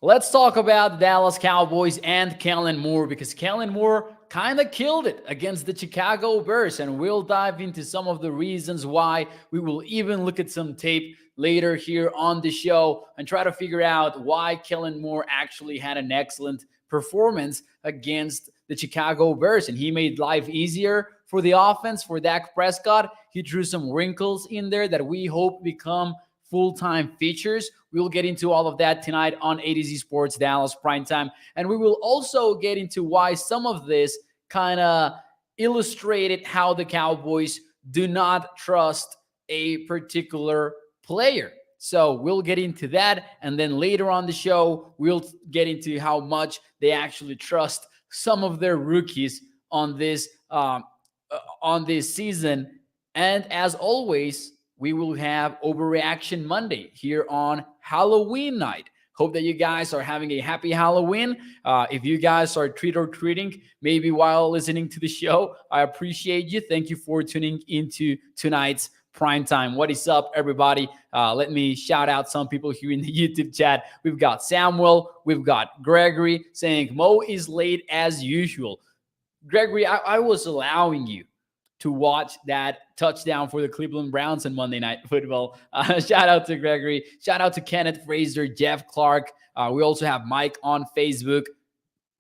Let's talk about the Dallas Cowboys and Kellen Moore because Kellen Moore kind of killed it against the Chicago Bears. And we'll dive into some of the reasons why. We will even look at some tape later here on the show and try to figure out why Kellen Moore actually had an excellent performance against the Chicago Bears. And he made life easier for the offense, for Dak Prescott. He drew some wrinkles in there that we hope become full-time features. We'll get into all of that tonight on A to Z Sports Dallas Primetime. And we will also get into why some of this kind of illustrated how the Cowboys do not trust a particular player. So we'll get into that. And then later on the show, we'll get into how much they actually trust some of their rookies on this season. And as always, we will have Overreaction Monday here on Halloween night. Hope that you guys are having a happy Halloween. If you guys are treat or treating, maybe while listening to the show, I appreciate you. Thank you for tuning into tonight's prime time. What is up, everybody? Let me shout out some people here in the YouTube chat. We've got Samuel. We've got Gregory saying, Mo is late as usual. Gregory, I was allowing you to watch that touchdown for the Cleveland Browns on Monday Night Football. Shout out to Gregory. Shout out to Kenneth Fraser, Jeff Clark. We also have Mike on Facebook.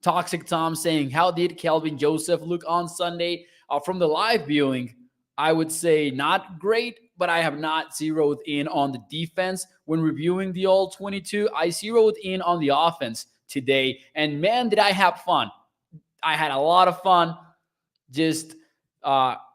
Toxic Tom saying, how did Kelvin Joseph look on Sunday? From the live viewing, I would say not great, but I have not zeroed in on the defense. When reviewing the all 22, I zeroed in on the offense today. And man, did I have fun. I had a lot of fun just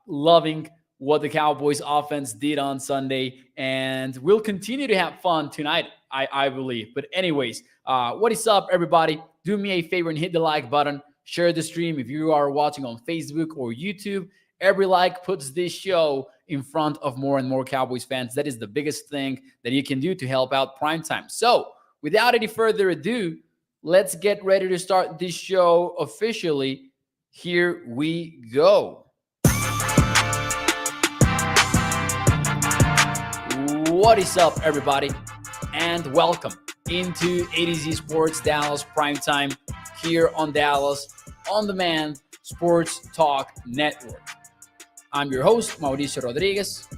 loving what the Cowboys offense did on Sunday, and we'll continue to have fun tonight, I believe. But anyways, what is up, everybody? Do me a favor and hit the like button. Share the stream if you are watching on Facebook or YouTube. Every like puts this show in front of more and more Cowboys fans. That is the biggest thing that you can do to help out Primetime. So without any further ado, let's get ready to start this show officially. Here we go. What is up, everybody, and welcome into A to Z Sports Dallas Primetime here on Dallas On Demand Sports Talk Network. I'm your host, Mauricio Rodriguez,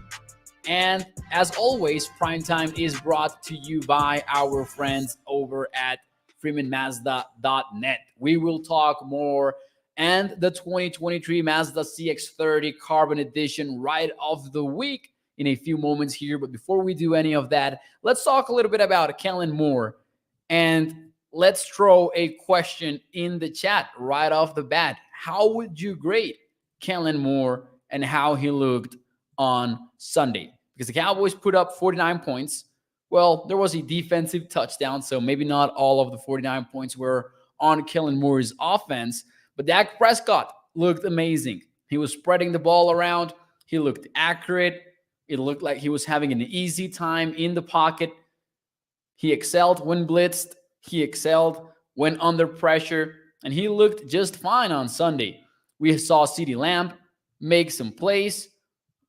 and as always, Primetime is brought to you by our friends over at freemanmazda.net. We will talk more and the 2023 Mazda CX-30 Carbon Edition Ride of the Week in a few moments here. But before we do any of that, let's talk a little bit about Kellen Moore. And let's throw a question in the chat right off the bat. How would you grade Kellen Moore and how he looked on Sunday? Because the Cowboys put up 49 points. Well, there was a defensive touchdown, so maybe not all of the 49 points were on Kellen Moore's offense. But Dak Prescott looked amazing. He was spreading the ball around. He looked accurate. It looked like he was having an easy time in the pocket. He excelled when blitzed. He excelled when under pressure. And he looked just fine on Sunday. We saw CeeDee Lamb make some plays.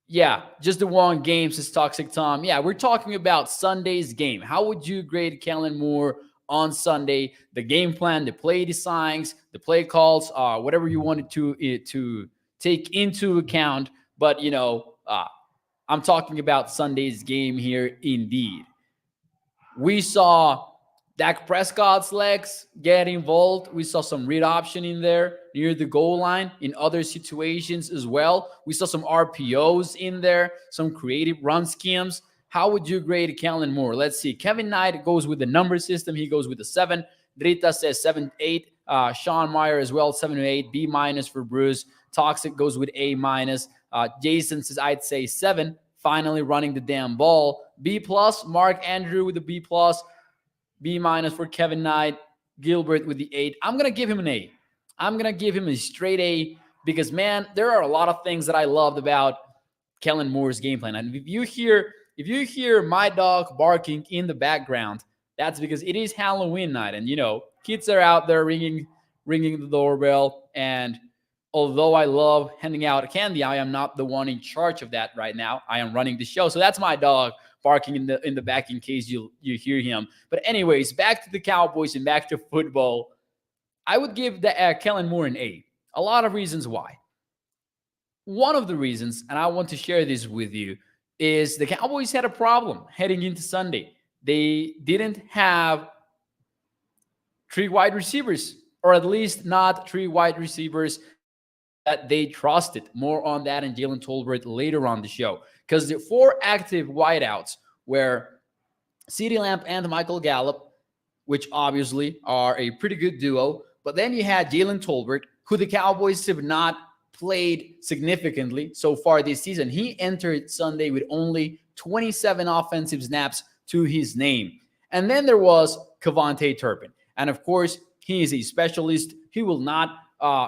Yeah, just the one game, says Toxic Tom. Yeah, we're talking about Sunday's game. How would you grade Kellen Moore on Sunday? The game plan, the play designs, the play calls, whatever you wanted to take into account. But, I'm talking about Sunday's game here indeed. We saw Dak Prescott's legs get involved. We saw some read option in there near the goal line in other situations as well. We saw some RPOs in there, some creative run schemes. How would you grade Kellen Moore? Let's see. Kevin Knight goes with the number system. He goes with a 7. Drita says 7-8. Sean Meyer as well, 7-8. B- for Bruce. Toxic goes with A-. Jason says, I'd say 7. Finally running the damn ball. B+. Mark Andrew with the B+. B- for Kevin Knight. Gilbert with the 8. I'm going to give him an A. I'm going to give him a straight A because, man, there are a lot of things that I loved about Kellen Moore's game plan. And if you hear my dog barking in the background, that's because it is Halloween night. And, kids are out there ringing the doorbell. And although I love handing out candy, I am not the one in charge of that right now. I am running the show. So that's my dog barking in the back in case you hear him. But anyways, back to the Cowboys and back to football. I would give the Kellen Moore an A. A lot of reasons why. One of the reasons, and I want to share this with you, is the Cowboys had a problem heading into Sunday. They didn't have three wide receivers, or at least not three wide receivers that they trusted. More on that and Jalen Tolbert later on the show. Because the four active wideouts were CeeDee Lamb and Michael Gallup, which obviously are a pretty good duo. But then you had Jalen Tolbert, who the Cowboys have not played significantly so far this season. He entered Sunday with only 27 offensive snaps to his name. And then there was Kevontae Turpin. And of course, he is a specialist. He will not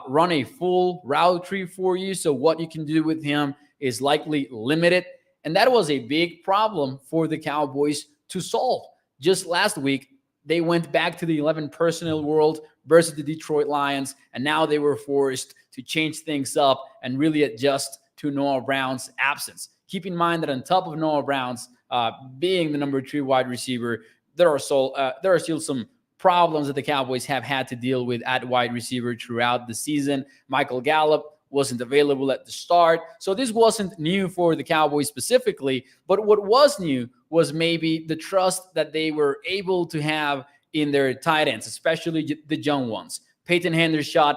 run a full route tree for you. So what you can do with him is likely limited. And that was a big problem for the Cowboys to solve. Just last week, they went back to the 11 personnel world versus the Detroit Lions, and now they were forced to change things up and really adjust to Noah Brown's absence. Keep in mind that on top of Noah Brown's being the number 3 wide receiver, there are still some problems that the Cowboys have had to deal with at wide receiver throughout the season. Michael Gallup wasn't available at the start. So this wasn't new for the Cowboys specifically, but what was new was maybe the trust that they were able to have in their tight ends, especially the young ones. Peyton Hendershot,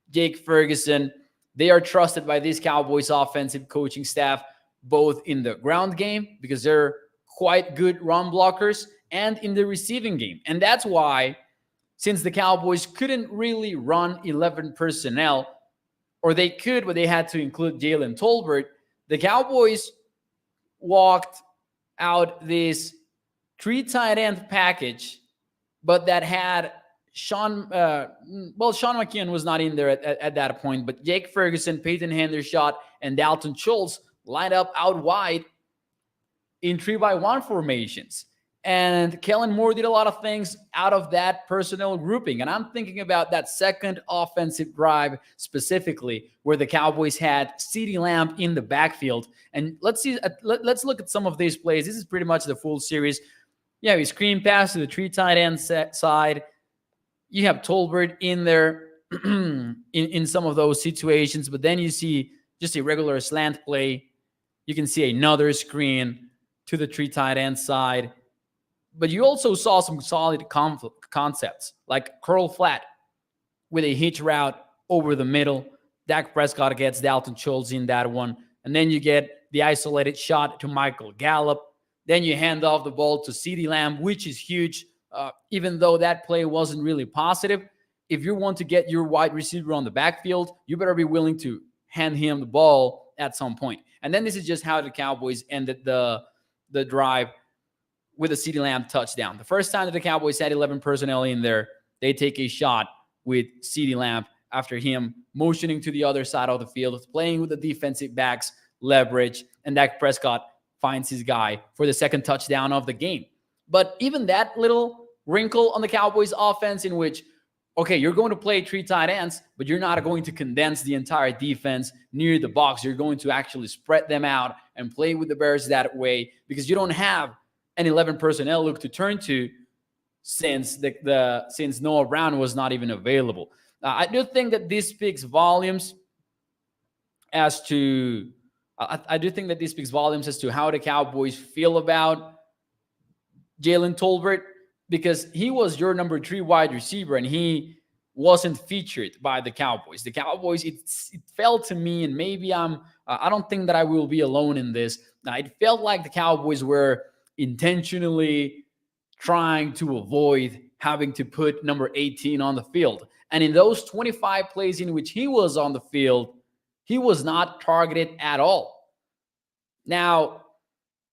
Jake Ferguson, they are trusted by this Cowboys offensive coaching staff, both in the ground game, because they're quite good run blockers, and in the receiving game. And that's why, since the Cowboys couldn't really run 11 personnel, or they could, but they had to include Jalen Tolbert, the Cowboys walked out this 3 tight end package, but that had Sean McKeon was not in there at that point, but Jake Ferguson, Peyton Hendershot, and Dalton Schultz lined up out wide in 3-by-1 formations. And Kellen Moore did a lot of things out of that personnel grouping. And I'm thinking about that second offensive drive specifically, where the Cowboys had CeeDee Lamb in the backfield. And let's look at some of these plays. This is pretty much the full series. Yeah, we screen pass to the 3 tight end side. You have Tolbert in there in some of those situations, but then you see just a regular slant play. You can see another screen to the 3 tight end side. But you also saw some solid concepts, like curl flat with a hitch route over the middle. Dak Prescott gets Dalton Schultz in that one. And then you get the isolated shot to Michael Gallup. Then you hand off the ball to CeeDee Lamb, which is huge. Even though that play wasn't really positive, if you want to get your wide receiver on the backfield, you better be willing to hand him the ball at some point. And then this is just how the Cowboys ended the drive with a CeeDee Lamb touchdown. The first time that the Cowboys had 11 personnel in there, they take a shot with CeeDee Lamb after him motioning to the other side of the field, playing with the defensive backs, leverage, and Dak Prescott finds his guy for the second touchdown of the game. But even that little wrinkle on the Cowboys offense, in which, okay, you're going to play 3 tight ends, but you're not going to condense the entire defense near the box. You're going to actually spread them out and play with the Bears that way, because you don't have an 11 personnel look to turn to since since Noah Brown was not even available. I do think that this speaks volumes as to how the Cowboys feel about Jalen Tolbert, because he was your number 3 wide receiver and he wasn't featured by the Cowboys. The Cowboys, it felt to me, and maybe I don't think that I will be alone in this. It felt like the Cowboys were intentionally trying to avoid having to put number 18 on the field. And in those 25 plays in which he was on the field, he was not targeted at all. Now,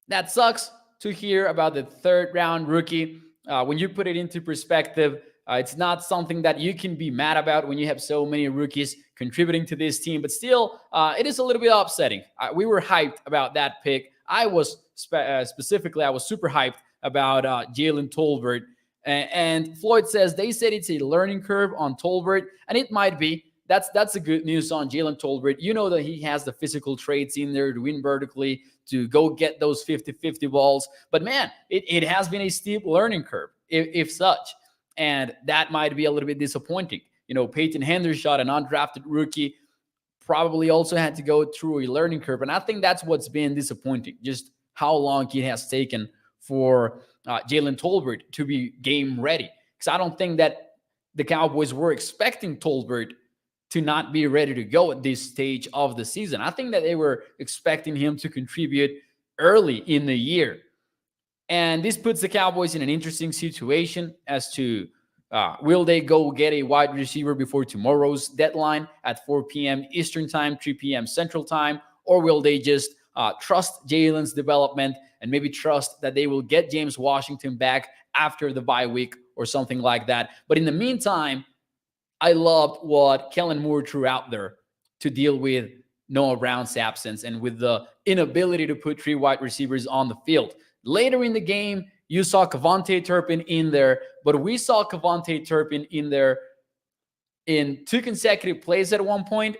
that sucks to hear about the 3rd-round rookie. When you put it into perspective, it's not something that you can be mad about when you have so many rookies contributing to this team. But still, it is a little bit upsetting. We were hyped about that pick. I was specifically, I was super hyped about Jalen Tolbert. And Floyd says they said it's a learning curve on Tolbert, and it might be. That's the good news on Jalen Tolbert. You know that he has the physical traits in there to win vertically, to go get those 50-50 balls. But man, it has been a steep learning curve, if such. And that might be a little bit disappointing. Peyton Hendershot, an undrafted rookie, probably also had to go through a learning curve. And I think that's what's been disappointing, just how long it has taken for Jalen Tolbert to be game ready. Because I don't think that the Cowboys were expecting Tolbert to not be ready to go at this stage of the season. I think that they were expecting him to contribute early in the year. And this puts the Cowboys in an interesting situation as to will they go get a wide receiver before tomorrow's deadline at 4 p.m. Eastern time, 3 p.m. Central time, or will they just trust Jalen's development and maybe trust that they will get James Washington back after the bye week or something like that. But in the meantime, I loved what Kellen Moore threw out there to deal with Noah Brown's absence and with the inability to put 3 wide receivers on the field. Later in the game, you saw KaVontae Turpin in there, but we saw KaVontae Turpin in there in 2 consecutive plays at one point.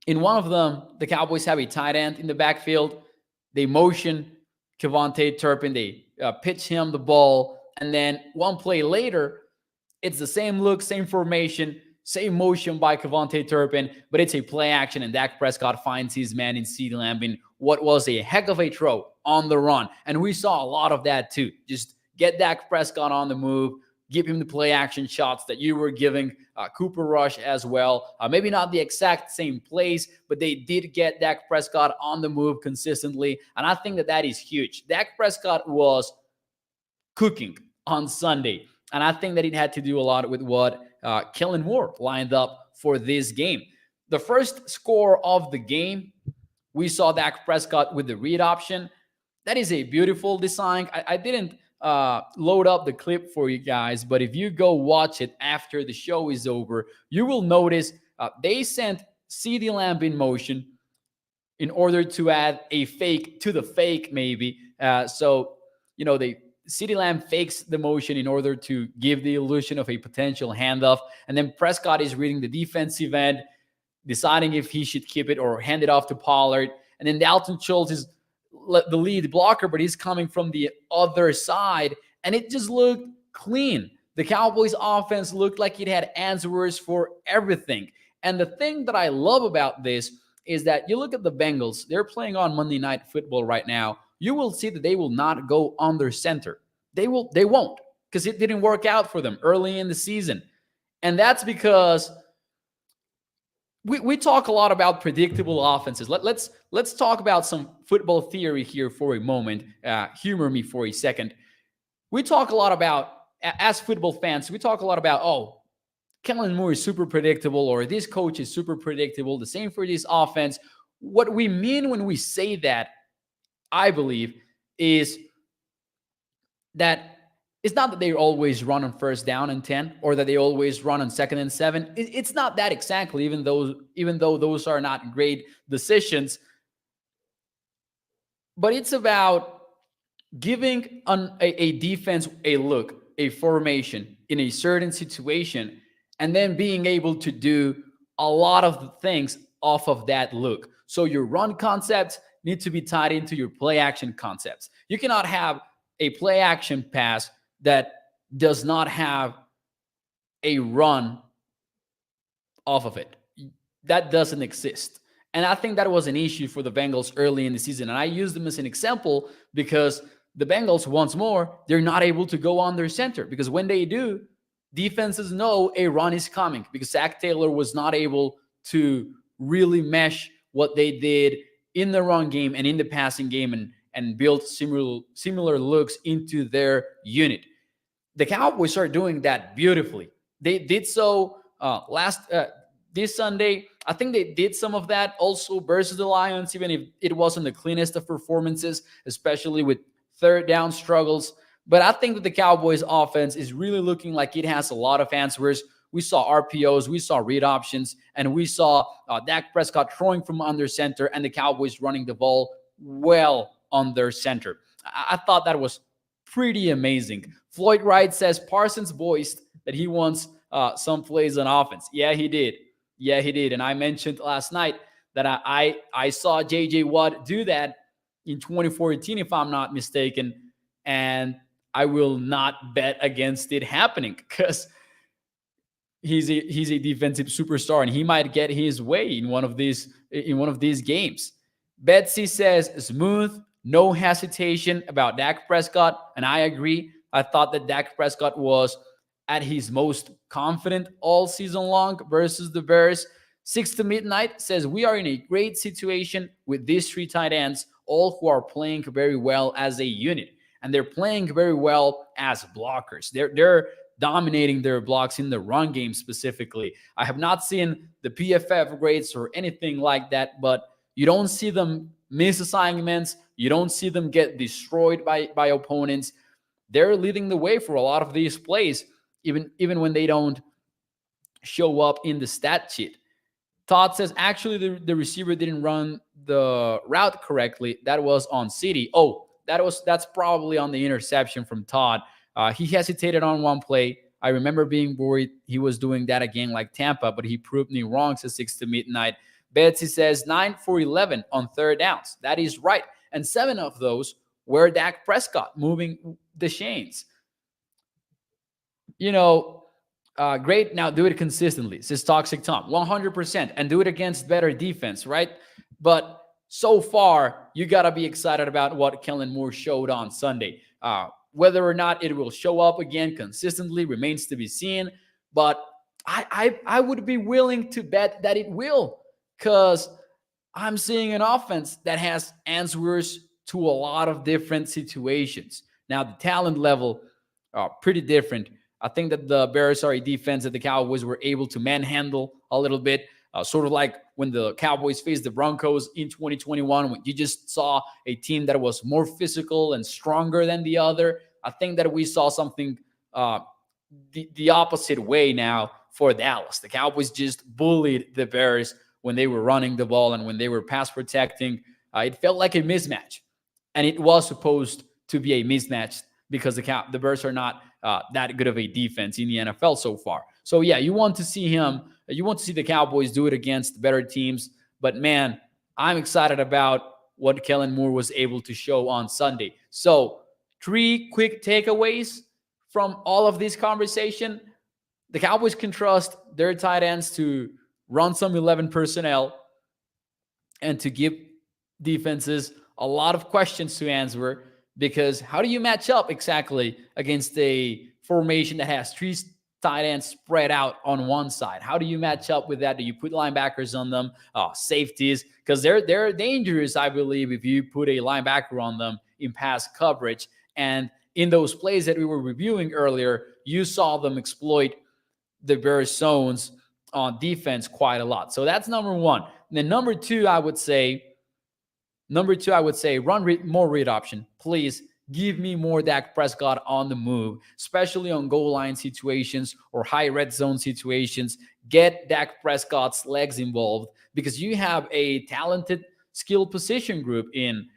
In one of them, the Cowboys have a tight end in the backfield. They motion KaVontae Turpin. They pitch him the ball. And then one play later, it's the same look, same formation, same motion by KaVontae Turpin, but it's a play action, and Dak Prescott finds his man in CeeDee Lamb in what was a heck of a throw on the run. And we saw a lot of that too. Just get Dak Prescott on the move, give him the play action shots that you were giving Cooper Rush as well. Maybe not the exact same plays, but they did get Dak Prescott on the move consistently. And I think that that is huge. Dak Prescott was cooking on Sunday. And I think that it had to do a lot with what Kellen Moore lined up for this game. The first score of the game, we saw Dak Prescott with the read option. That is a beautiful design. I didn't load up the clip for you guys, but if you go watch it after the show is over, you will notice they sent CeeDee Lamb in motion in order to add a fake to the fake, maybe. CeeDee Lamb fakes the motion in order to give the illusion of a potential handoff. And then Prescott is reading the defensive end, deciding if he should keep it or hand it off to Pollard. And then Dalton Schultz is the lead blocker, but he's coming from the other side. And it just looked clean. The Cowboys offense looked like it had answers for everything. And the thing that I love about this is that you look at the Bengals. They're playing on Monday Night Football right now. You will see that they will not go under center. They won't, because it didn't work out for them early in the season. And that's because we talk a lot about predictable offenses. Let's talk about some football theory here for a moment. Humor me for a second. We talk a lot about, as football fans, we talk a lot about, Kellen Moore is super predictable, or this coach is super predictable. The same for this offense. What we mean when we say that, I believe, is that it's not that they always run on 1st down and 10, or that they always run on 2nd and 7. It's not that exactly, even though those are not great decisions. But it's about giving a defense a look, a formation in a certain situation, and then being able to do a lot of things off of that look. So your run concepts need to be tied into your play action concepts. You cannot have a play action pass that does not have a run off of it. That doesn't exist. And I think that was an issue for the Bengals early in the season. And I use them as an example because the Bengals, once more, they're not able to go under center, because when they do, defenses know a run is coming, because Zach Taylor was not able to really mesh what they did in the run game and in the passing game and build similar looks into their unit. The Cowboys are doing that beautifully. They did so this Sunday. I think they did some of that also versus the Lions, even if it wasn't the cleanest of performances, especially with 3rd down struggles. But I think that the Cowboys offense is really looking like it has a lot of answers. We saw RPOs, we saw read options, and we saw Dak Prescott throwing from under center and the Cowboys running the ball well under center. I thought that was pretty amazing. Floyd Wright says Parsons voiced that he wants some plays on offense. Yeah, he did. And I mentioned last night that I saw J.J. Watt do that in 2014, if I'm not mistaken, and I will not bet against it happening because he's a defensive superstar and he might get his way in one of these games. Betsy says smooth, no hesitation about Dak Prescott, and I agree. I thought that Dak Prescott was at his most confident all season long versus the Bears. Six to Midnight says we are in a great situation with these three tight ends, all who are playing very well as a unit, and they're playing very well as blockers. They're dominating their blocks in the run game specifically. I have not seen the PFF grades or anything like that, but you don't see them miss assignments. You don't see them get destroyed by opponents. They're leading the way for a lot of these plays, even when they don't show up in the stat sheet. Todd says actually the receiver didn't run the route correctly. That was on City. Oh, that's probably on the interception from Todd. He hesitated on one play. I remember being worried he was doing that again like Tampa, but he proved me wrong, says 6 to Midnight. Betsy says 9 for 11 on third downs. That is right. And 7 of those were Dak Prescott moving the chains. Great. Now do it consistently, says Toxic Tom. 100%. And do it against better defense, right? But so far, you got to be excited about what Kellen Moore showed on Sunday. Whether or not it will show up again consistently remains to be seen. But I would be willing to bet that it will, because I'm seeing an offense that has answers to a lot of different situations. Now, the talent level are pretty different. I think that the Bears are a defense that the Cowboys were able to manhandle a little bit, sort of like when the Cowboys faced the Broncos in 2021, when you just saw a team that was more physical and stronger than the other. I think that we saw something the opposite way now for Dallas. The Cowboys just bullied the Bears when they were running the ball and when they were pass protecting. It felt like a mismatch, and it was supposed to be a mismatch because the Bears are not that good of a defense in the NFL so far. So yeah, you want to see the Cowboys do it against better teams. But man, I'm excited about what Kellen Moore was able to show on Sunday. So 3 quick takeaways from all of this conversation. The Cowboys can trust their tight ends to run some 11 personnel and to give defenses a lot of questions to answer. Because how do you match up exactly against a formation that has 3 tight ends spread out on one side? How do you match up with that? Do you put linebackers on them? Safeties? Because they're dangerous, I believe, if you put a linebacker on them in pass coverage. And in those plays that we were reviewing earlier, you saw them exploit the Bears zones on defense quite a lot. So that's number one. And then number two, I would say run more read option. Please give me more Dak Prescott on the move, especially on goal line situations or high red zone situations. Get Dak Prescott's legs involved, because you have a talented skill position group in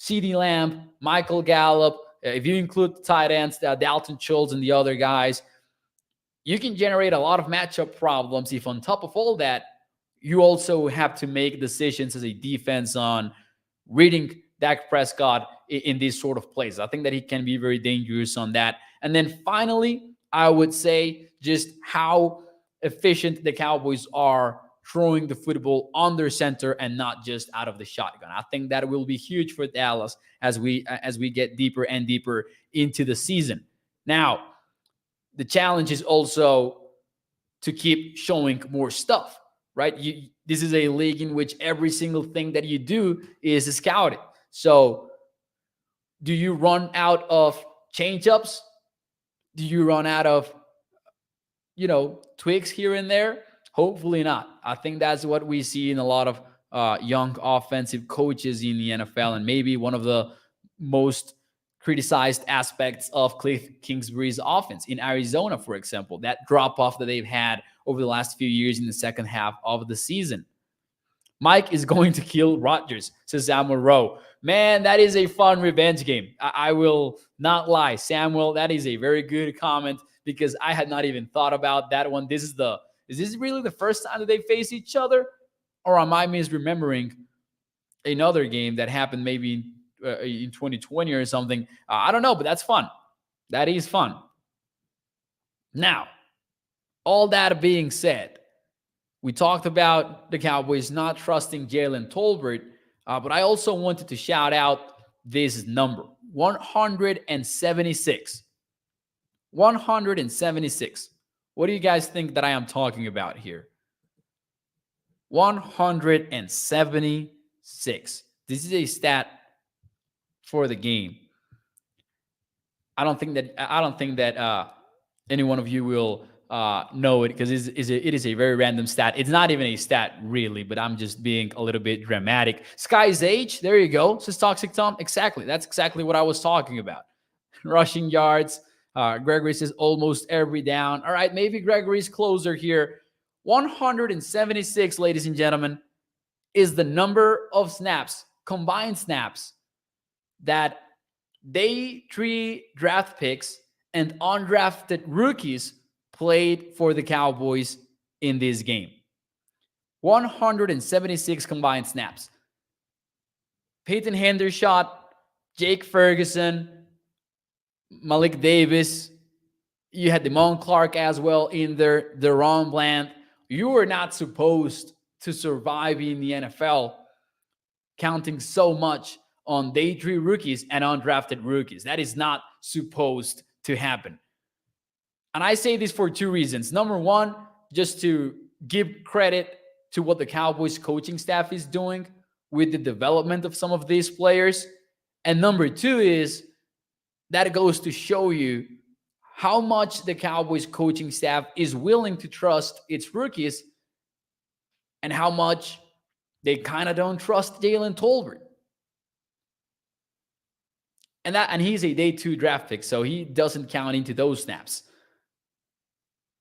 CeeDee Lamb, Michael Gallup. If you include the tight ends, Dalton Schultz and the other guys, you can generate a lot of matchup problems if on top of all that, you also have to make decisions as a defense on reading Dak Prescott in these sort of plays. I think that he can be very dangerous on that. And then finally, I would say just how efficient the Cowboys are throwing the football under center and not just out of the shotgun. I think that will be huge for Dallas as we get deeper and deeper into the season. Now, the challenge is also to keep showing more stuff, right? This is a league in which every single thing that you do is scouted. So do you run out of change-ups? Do you run out of, tweaks here and there? Hopefully not. I think that's what we see in a lot of young offensive coaches in the NFL, and maybe one of the most criticized aspects of Cliff Kingsbury's offense in Arizona, for example, that drop-off that they've had over the last few years in the second half of the season. Mike is going to kill Rodgers, says Samuel Rowe. Man, that is a fun revenge game. I will not lie. Samuel, that is a very good comment, because I had not even thought about that one. Is this really the first time that they face each other? Or am I misremembering another game that happened maybe in 2020 or something. I don't know, but that's fun. That is fun. Now, all that being said, we talked about the Cowboys not trusting Jalen Tolbert, but I also wanted to shout out this number 176. 176. What do you guys think that I am talking about here? 176. This is a stat for the game. I don't think that any one of you will know it, because it is a very random stat. It's not even a stat really, but I'm just being a little bit dramatic. Sky's age, there you go. Says Toxic Tom. Exactly. That's exactly what I was talking about. Rushing yards. Gregory says almost every down. All right, maybe Gregory's closer here. 176, ladies and gentlemen, is the number of snaps, combined snaps, that day 3 draft picks and undrafted rookies played for the Cowboys in this game. 176 combined snaps. Peyton Hendershot, Jake Ferguson, Malik Davis. You had Damone Clark as well in there. Deron Bland. You were not supposed to survive in the NFL counting so much on day 3 rookies and undrafted rookies. That is not supposed to happen. And I say this for 2 reasons. Number one, just to give credit to what the Cowboys coaching staff is doing with the development of some of these players. And number 2 is that it goes to show you how much the Cowboys coaching staff is willing to trust its rookies and how much they kind of don't trust Jalen Tolbert. And he's a day 2 draft pick, so he doesn't count into those snaps.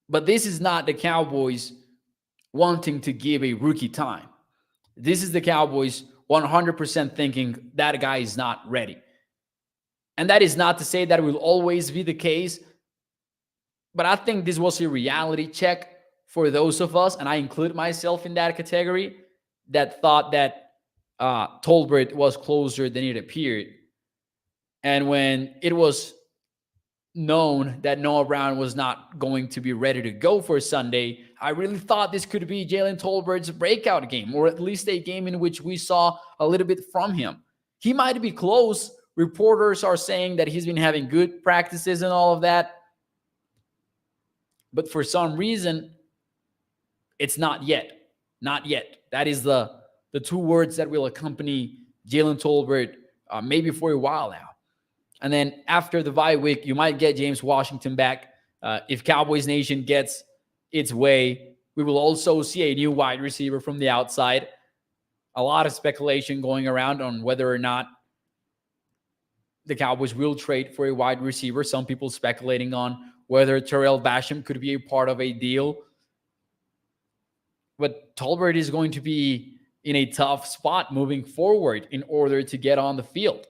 But this is not the Cowboys wanting to give a rookie time. This is the Cowboys 100% thinking that guy is not ready. And that is not to say that it will always be the case, but I think this was a reality check for those of us, and I include myself in that category, that thought that Tolbert was closer than it appeared. And when it was known that Noah Brown was not going to be ready to go for Sunday, I really thought this could be Jalen Tolbert's breakout game, or at least a game in which we saw a little bit from him. He might be close. Reporters are saying that he's been having good practices and all of that. But for some reason, it's not yet. Not yet. That is the 2 words that will accompany Jalen Tolbert maybe for a while now. And then after the bye week, you might get James Washington back. If Cowboys Nation gets its way, we will also see a new wide receiver from the outside. A lot of speculation going around on whether or not the Cowboys will trade for a wide receiver. Some people speculating on whether Terrell Basham could be a part of a deal. But Tolbert is going to be in a tough spot moving forward in order to get on the field.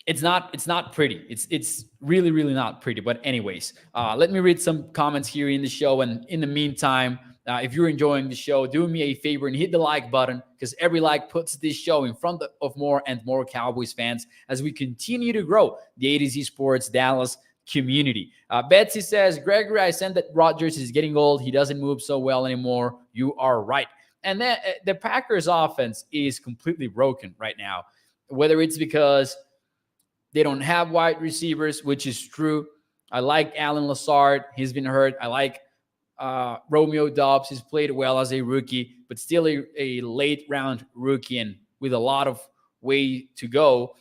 It's not pretty. It's really, really not pretty. But anyways, let me read some comments here in the show. And in the meantime, if you're enjoying the show, do me a favor and hit the like button, because every like puts this show in front of more and more Cowboys fans as we continue to grow the A to Z Sports Dallas community. Betsy says, Gregory, I said that Rodgers is getting old. He doesn't move so well anymore. You are right. And then the Packers offense is completely broken right now, whether it's because they don't have wide receivers, which is true. I like Alan Lazard. He's been hurt. I like Romeo Doubs. He's played well as a rookie, but still a late round rookie and with a lot of way to go.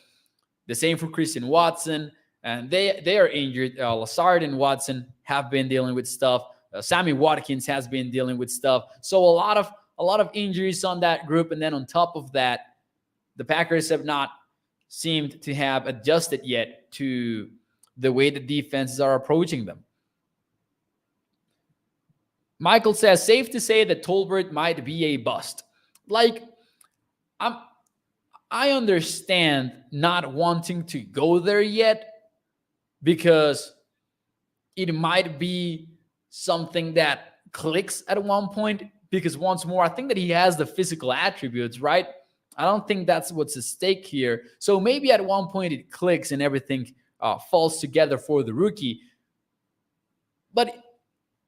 The same for Christian Watson. And they are injured. Lazard and Watson have been dealing with stuff. Sammy Watkins has been dealing with stuff. So a lot of injuries on that group. And then on top of that, the Packers have not seemed to have adjusted yet to the way the defenses are approaching them. Michael says, safe to say that Tolbert might be a bust. Like, I understand not wanting to go there yet, because it might be something that clicks at one point, because once more, I think that he has the physical attributes, right? I don't think that's what's at stake here. So maybe at one point it clicks and everything falls together for the rookie. But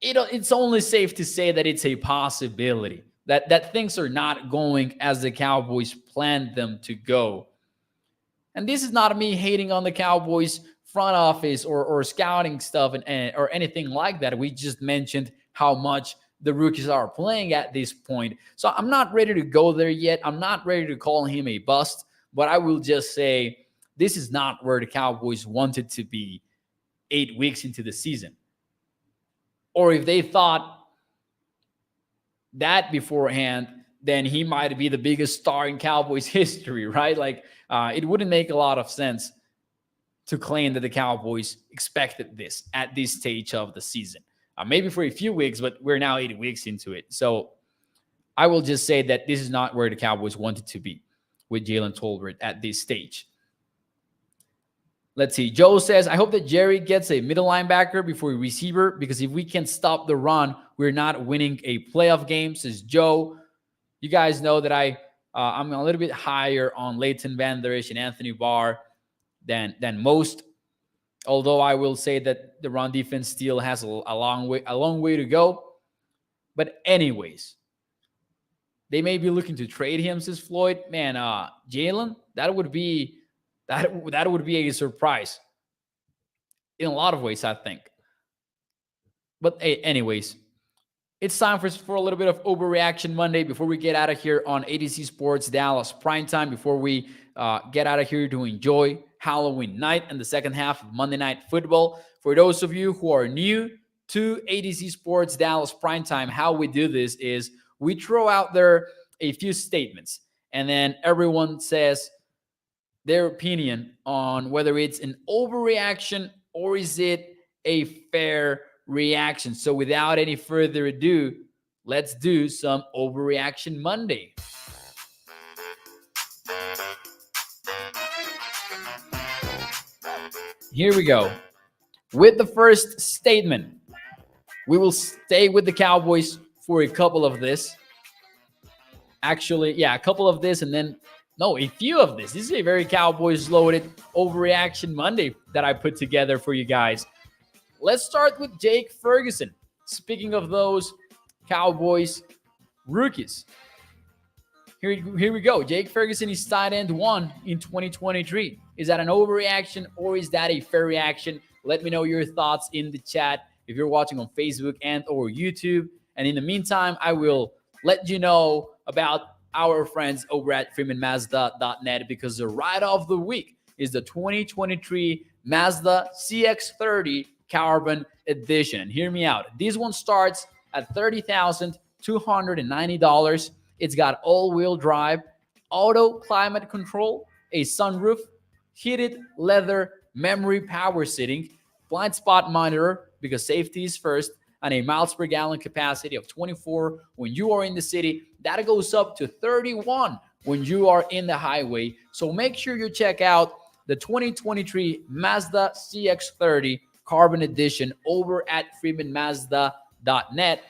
it's only safe to say that it's a possibility, that things are not going as the Cowboys planned them to go. And this is not me hating on the Cowboys front office or scouting stuff or anything like that. We just mentioned how much the rookies are playing at this point. So I'm not ready to go there yet. I'm not ready to call him a bust, but I will just say this is not where the Cowboys wanted to be 8 weeks into the season. Or if they thought that beforehand, then he might be the biggest star in Cowboys history, right? Like, it wouldn't make a lot of sense to claim that the Cowboys expected this at this stage of the season. Maybe for a few weeks, but we're now 8 weeks into it. So I will just say that this is not where the Cowboys wanted to be with Jalen Tolbert at this stage. Let's see. Joe says, I hope that Jerry gets a middle linebacker before a receiver, because if we can stop the run, we're not winning a playoff game, says Joe. You guys know that I'm a little bit higher on Leighton Vander Esch and Anthony Barr than most. Although I will say that the run defense still has a long way to go. But anyways, they may be looking to trade him, says Floyd. Man, Jalen, that would be a surprise in a lot of ways, I think. But hey, anyways, it's time for a little bit of Overreaction Monday before we get out of here on ADC Sports Dallas Primetime, before we get out of here to enjoy Halloween night and the second half of Monday Night Football. For those of you who are new to ADC Sports Dallas Primetime, how we do this is we throw out there a few statements, and then everyone says their opinion on whether it's an overreaction or is it a fair reaction. So without any further ado, let's do some Overreaction Monday. Here we go. With the first statement, we will stay with the Cowboys for a couple of this. Actually, yeah, a couple of this and then, no, a few of this. This is a very Cowboys loaded Overreaction Monday that I put together for you guys. Let's start with Jake Ferguson. Speaking of those Cowboys rookies. Here we go. Jake Ferguson is tight end 1 in 2023. Is that an overreaction or is that a fair reaction? Let me know your thoughts in the chat if you're watching on Facebook and or YouTube. And in the meantime, I will let you know about our friends over at freemanmazda.net, because the ride of the week is the 2023 Mazda CX-30 Carbon Edition. And hear me out. This one starts at $30,290. It's got all-wheel drive, auto climate control, a sunroof, heated leather memory power seating, blind spot monitor because safety is first, and a miles per gallon capacity of 24 when you are in the city. That goes up to 31 when you are in the highway. So make sure you check out the 2023 Mazda CX-30 Carbon Edition over at freemanmazda.net.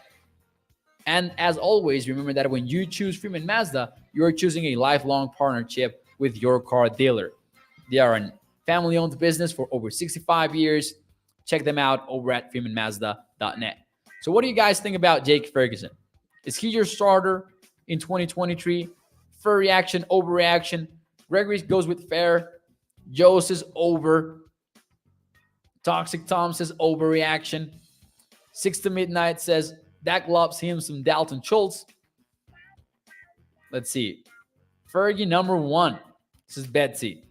And as always, remember that when you choose Freeman Mazda, you're choosing a lifelong partnership with your car dealer. They are a family-owned business for over 65 years. Check them out over at freemanmazda.net. So what do you guys think about Jake Ferguson? Is he your starter in 2023? Fair reaction, overreaction. Gregory goes with fair. Joe says over. Toxic Tom says overreaction. 6 to Midnight says Dak loves him some Dalton Schultz. Let's see. Fergie number 1 says Betsy.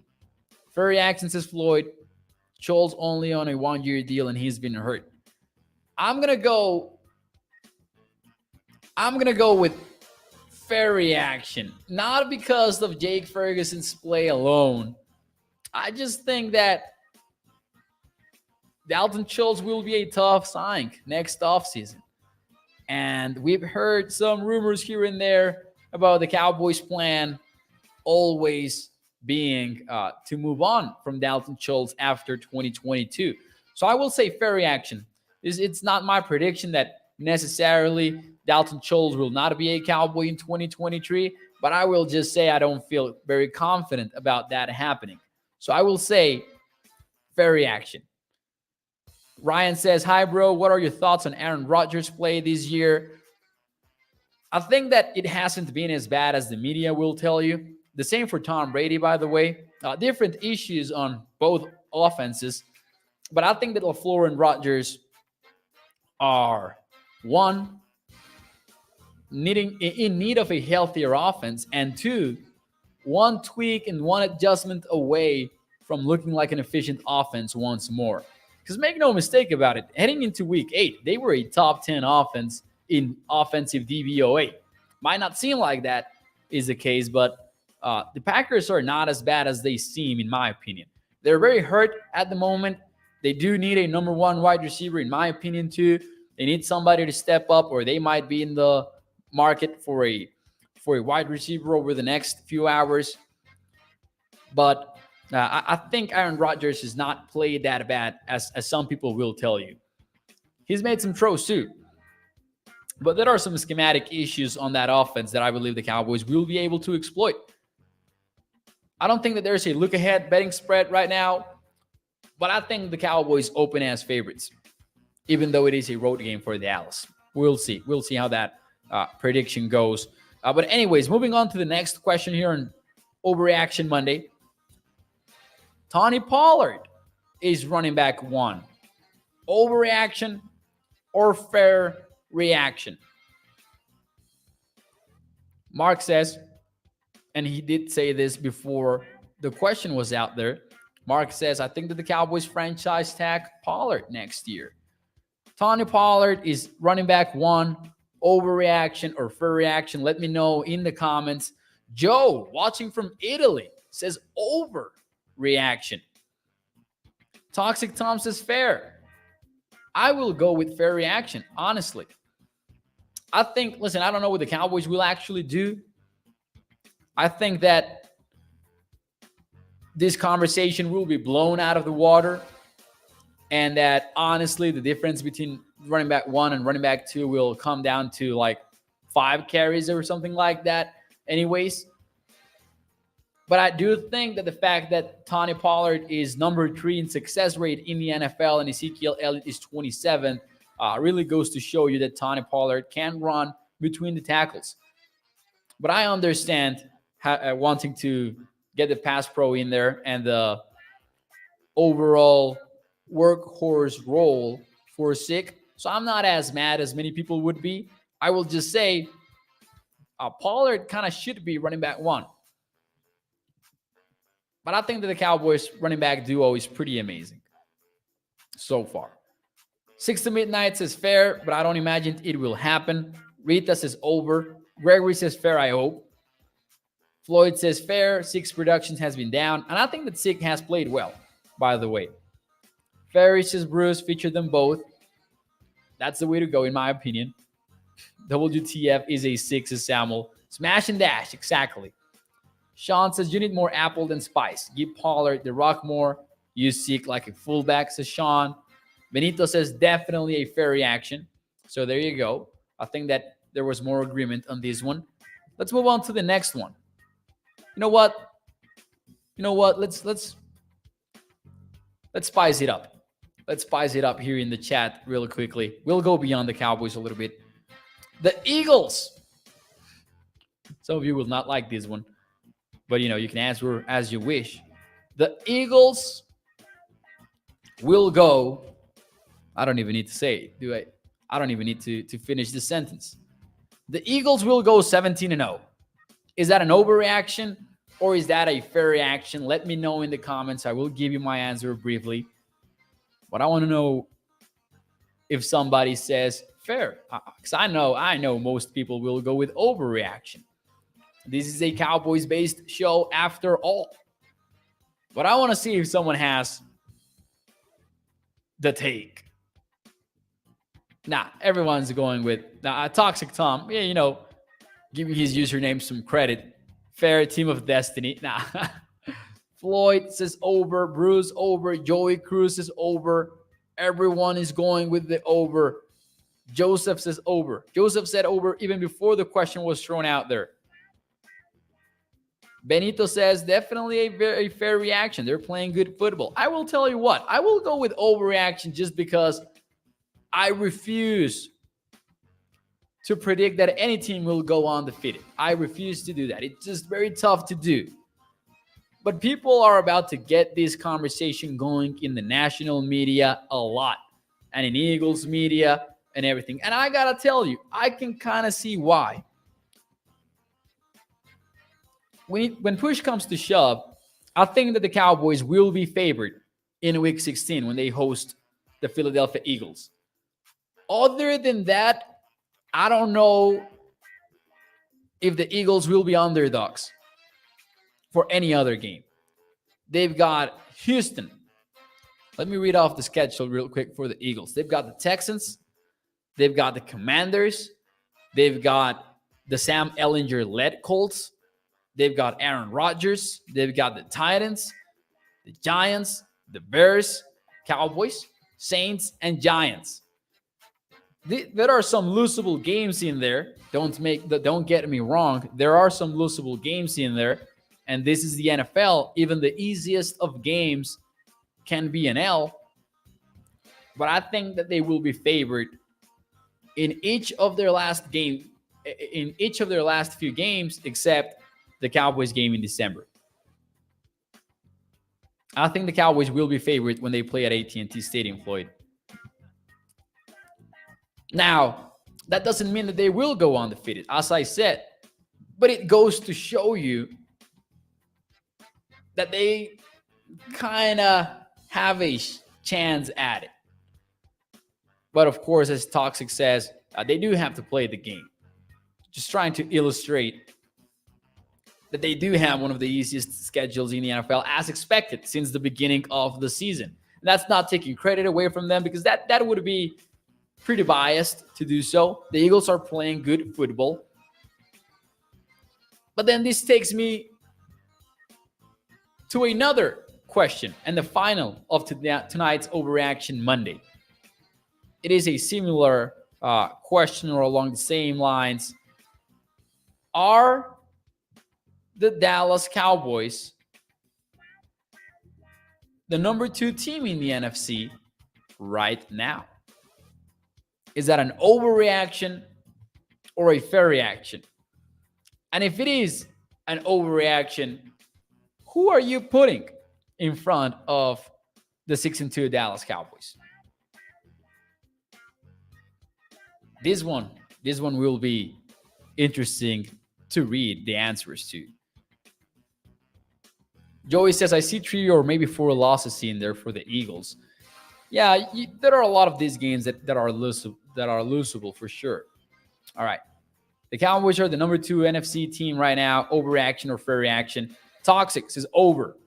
Fair reaction says Floyd. Schultz only on a 1-year deal and he's been hurt. I'm gonna go with fair reaction. Not because of Jake Ferguson's play alone. I just think that Dalton Schultz will be a tough sign next offseason. And we've heard some rumors here and there about the Cowboys' plan always being to move on from Dalton Schultz after 2022. So I will say fair reaction. It's not my prediction that necessarily. Dalton Schultz will not be a Cowboy in 2023, but I will just say I don't feel very confident about that happening. So I will say fair reaction. Ryan says, hi, bro. What are your thoughts on Aaron Rodgers' play this year? I think that it hasn't been as bad as the media will tell you. The same for Tom Brady, by the way. Different issues on both offenses. But I think that LaFleur and Rodgers are, one, in need of a healthier offense, and two, one tweak and one adjustment away from looking like an efficient offense once more. Because make no mistake about it, heading into week 8, they were a top 10 offense in offensive DVOA. Might not seem like that is the case, but the Packers are not as bad as they seem, in my opinion. They're very hurt at the moment. They do need a number 1 wide receiver, in my opinion, too. They need somebody to step up, or they might be in the market for a wide receiver over the next few hours. But I think Aaron Rodgers has not played that bad as some people will tell you. He's made some throws too. But there are some schematic issues on that offense that I believe the Cowboys will be able to exploit. I don't think that there's a look-ahead betting spread right now, but I think the Cowboys open as favorites, even though it is a road game for Dallas. We'll see. We'll see how that prediction goes. But anyways, moving on to the next question here on Overreaction Monday. Tony Pollard is running back 1. Overreaction or fair reaction? Mark says, and he did say this before the question was out there. Mark says, I think that the Cowboys franchise tag Pollard next year. Tony Pollard is running back 1. Overreaction or fair reaction? Let me know in the comments. Joe, watching from Italy, says overreaction. Toxic Tom says fair. I will go with fair reaction, honestly. I think, listen, I don't know what the Cowboys will actually do. I think that this conversation will be blown out of the water, and that honestly the difference between running back 1 and running back 2 will come down to like 5 carries or something like that anyways. But I do think that the fact that Tony Pollard is number 3 in success rate in the NFL and Ezekiel Elliott is 27 really goes to show you that Tony Pollard can run between the tackles. But I understand wanting to get the pass pro in there and the overall workhorse role for Sick. So I'm not as mad as many people would be. I will just say Pollard kind of should be running back 1. But I think that the Cowboys running back duo is pretty amazing so far. 6 to Midnight says fair, but I don't imagine it will happen. Rita says over. Gregory says fair, I hope. Floyd says fair. Sick's production has been down. And I think that Sick has played well, by the way. Ferry says Bruce, featured them both. That's the way to go, in my opinion. WTF is a 6, says Samuel. Smash and dash, exactly. Sean says, you need more apple than spice. Give Pollard the rock more. Use Sick like a fullback, says Sean. Benito says, definitely a fair reaction. So there you go. I think that there was more agreement on this one. Let's move on to the next one. You know what? Let's spice it up. Let's spice it up here in the chat really quickly. We'll go beyond the Cowboys a little bit. The Eagles. Some of you will not like this one, but you can answer as you wish. The Eagles will go. I don't even need to say it, do I? I don't even need to finish the sentence. The Eagles will go 17-0. Is that an overreaction or is that a fair reaction? Let me know in the comments. I will give you my answer briefly. But I want to know if somebody says fair. Because I know most people will go with overreaction. This is a Cowboys-based show after all. But I want to see if someone has the take. Nah, everyone's going with Toxic Tom. Yeah, giving his username some credit. Fair, Team of Destiny. Nah. Floyd says over. Bruce over. Joey Cruz is over. Everyone is going with the over. Joseph says over. Joseph said over even before the question was thrown out there. Benito says definitely a very fair reaction. They're playing good football. I will tell you what, I will go with overreaction just because I refuse to predict that any team will go undefeated. I refuse to do that. It's just very tough to do. But people are about to get this conversation going in the national media a lot and in Eagles media and everything. And I got to tell you, I can kind of see why. When push comes to shove, I think that the Cowboys will be favored in Week 16 when they host the Philadelphia Eagles. Other than that, I don't know if the Eagles will be underdogs for any other game. They've got Houston. Let me read off the schedule real quick for the Eagles. They've got the Texans. They've got the Commanders. They've got the Sam Ehlinger-led Colts. They've got Aaron Rodgers. They've got the Titans, the Giants, the Bears, Cowboys, Saints, and Giants. There are some losable games in there. Don't get me wrong. There are some losable games in there. And this is the NFL. Even the easiest of games can be an L. But I think that they will be favored in each of their last few games, except the Cowboys game in December. I think the Cowboys will be favored when they play at AT&T Stadium, Floyd. Now, that doesn't mean that they will go undefeated, as I said, but it goes to show you that they kind of have a chance at it. But of course, as Toxic says, they do have to play the game. Just trying to illustrate that they do have one of the easiest schedules in the NFL, as expected since the beginning of the season. And that's not taking credit away from them, because that would be pretty biased to do so. The Eagles are playing good football. But then this takes me to another question, and the final of tonight's Overreaction Monday. It is a similar question, or along the same lines. Are the Dallas Cowboys the number 2 team in the NFC right now? Is that an overreaction or a fair reaction? And if it is an overreaction, who are you putting in front of the 6-2 Dallas Cowboys? This one will be interesting to read the answers to. Joey says, I see 3 or maybe 4 losses in there for the Eagles. Yeah, there are a lot of these games that are losable for sure. All right. The Cowboys are the number 2 NFC team right now. Overreaction or fair reaction? Toxic says over.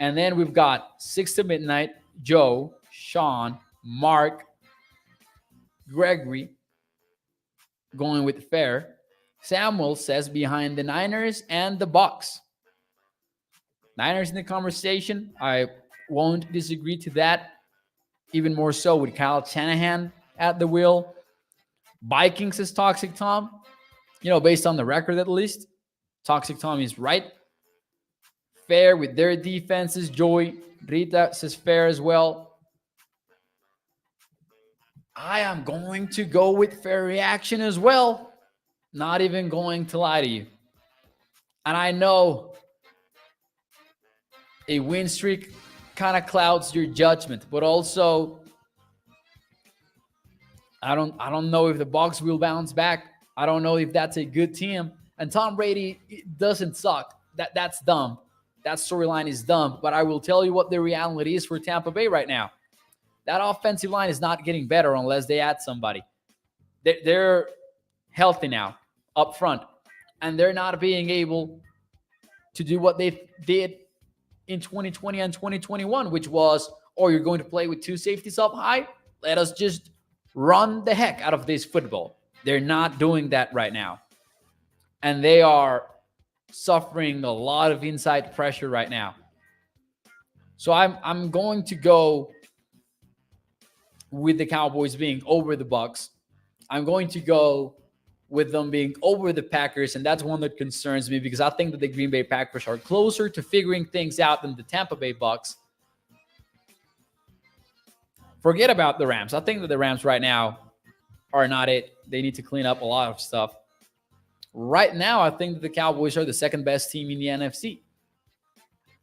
And then we've got 6 to midnight, Joe, Sean, Mark, Gregory going with fair. Samuel says behind the Niners and the Bucks. Niners in the conversation. I won't disagree to that. Even more so with Kyle Shanahan at the wheel. Vikings says Toxic Tom. Based on the record at least. Toxic Tom is right. Fair with their defenses. Joy Rita says fair as well. I am going to go with fair reaction as well. Not even going to lie to you. And I know a win streak kind of clouds your judgment, but also I don't know if the Bucs will bounce back. I don't know if that's a good team. And Tom Brady doesn't suck. That's dumb. That storyline is dumb. But I will tell you what the reality is for Tampa Bay right now. That offensive line is not getting better unless they add somebody. They're healthy now up front, and they're not being able to do what they did in 2020 and 2021, which was, you're going to play with 2 safeties up high? Let us just run the heck out of this football. They're not doing that right now. And they are suffering a lot of inside pressure right now. So I'm going to go with the Cowboys being over the Bucks. I'm going to go with them being over the Packers, and that's one that concerns me because I think that the Green Bay Packers are closer to figuring things out than the Tampa Bay Bucks. Forget about the Rams. I think that the Rams right now are not it. They need to clean up a lot of stuff. Right now, I think that the Cowboys are the second best team in the NFC.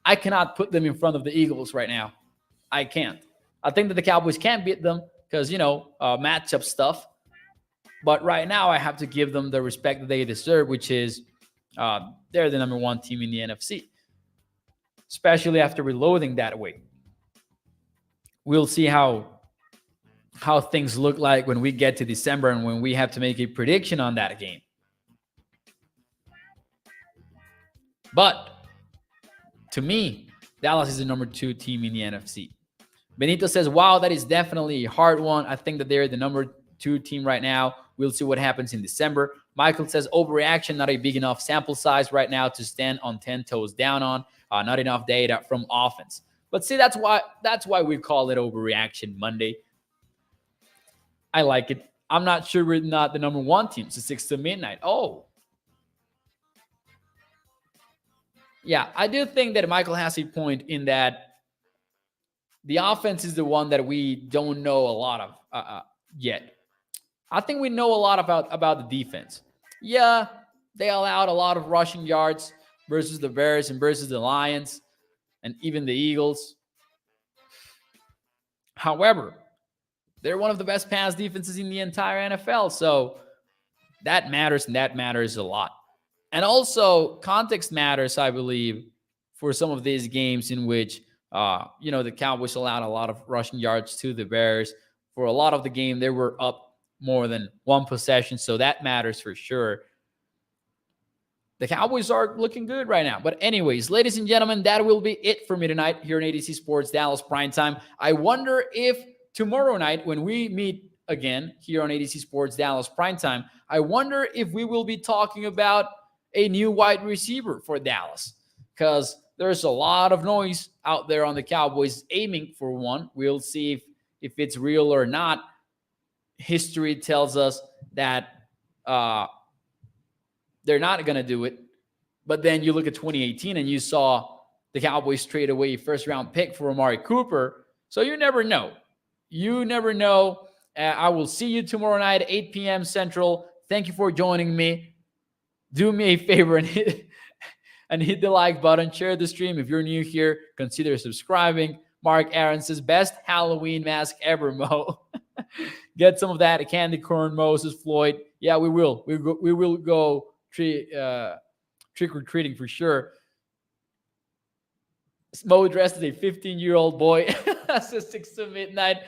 I cannot put them in front of the Eagles right now. I can't. I think that the Cowboys can't beat them because, matchup stuff. But right now, I have to give them the respect that they deserve, which is they're the number one team in the NFC, especially after reloading that way. We'll see how things look like when we get to December and when we have to make a prediction on that game. But to me, Dallas is the number 2 team in the NFC. Benito says, wow, that is definitely a hard one. I think that they're the number 2 team right now. We'll see what happens in December. Michael says, overreaction, not a big enough sample size right now to stand on 10 toes down on. Not enough data from offense. But see, that's why we call it Overreaction Monday. I like it. I'm not sure we're not the number 1 team. So 6 to midnight. Oh. Yeah, I do think that Michael has a point in that the offense is the one that we don't know a lot of yet. I think we know a lot about the defense. Yeah, they allowed a lot of rushing yards versus the Bears and versus the Lions and even the Eagles. However, they're one of the best pass defenses in the entire NFL. So that matters, and that matters a lot. And also, context matters, I believe, for some of these games in which, the Cowboys allowed a lot of rushing yards to the Bears. For a lot of the game, they were up more than one possession, so that matters for sure. The Cowboys are looking good right now. But anyways, ladies and gentlemen, that will be it for me tonight here on ADC Sports Dallas Primetime. I wonder if tomorrow night, when we meet again here on ADC Sports Dallas Primetime, I wonder if we will be talking about a new wide receiver for Dallas, because there's a lot of noise out there on the Cowboys aiming for one. We'll see if it's real or not. History tells us that they're not going to do it. But then you look at 2018 and you saw the Cowboys trade away a first-round pick for Amari Cooper. So you never know. You never know. I will see you tomorrow night at 8 p.m. Central. Thank you for joining me. Do me a favor and hit the like button. Share the stream. If you're new here, consider subscribing. Mark Aaron says, best Halloween mask ever, Mo. Get some of that candy corn, Moses Floyd. Yeah, we will. We will go trick-or-treating for sure. Mo dressed as a 15-year-old boy. Says 6 to midnight.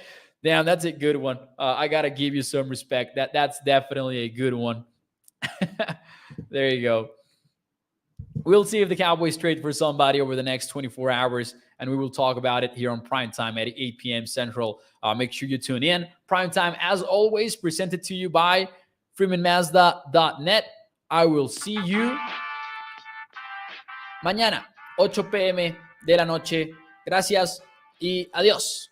Damn, that's a good one. I got to give you some respect. That's definitely a good one. There you go. We'll see if the Cowboys trade for somebody over the next 24 hours, and we will talk about it here on Primetime at 8 p.m. Central. Make sure you tune in. Primetime, as always, presented to you by freemanmazda.net. I will see you mañana, 8 p.m. de la noche. Gracias y adiós.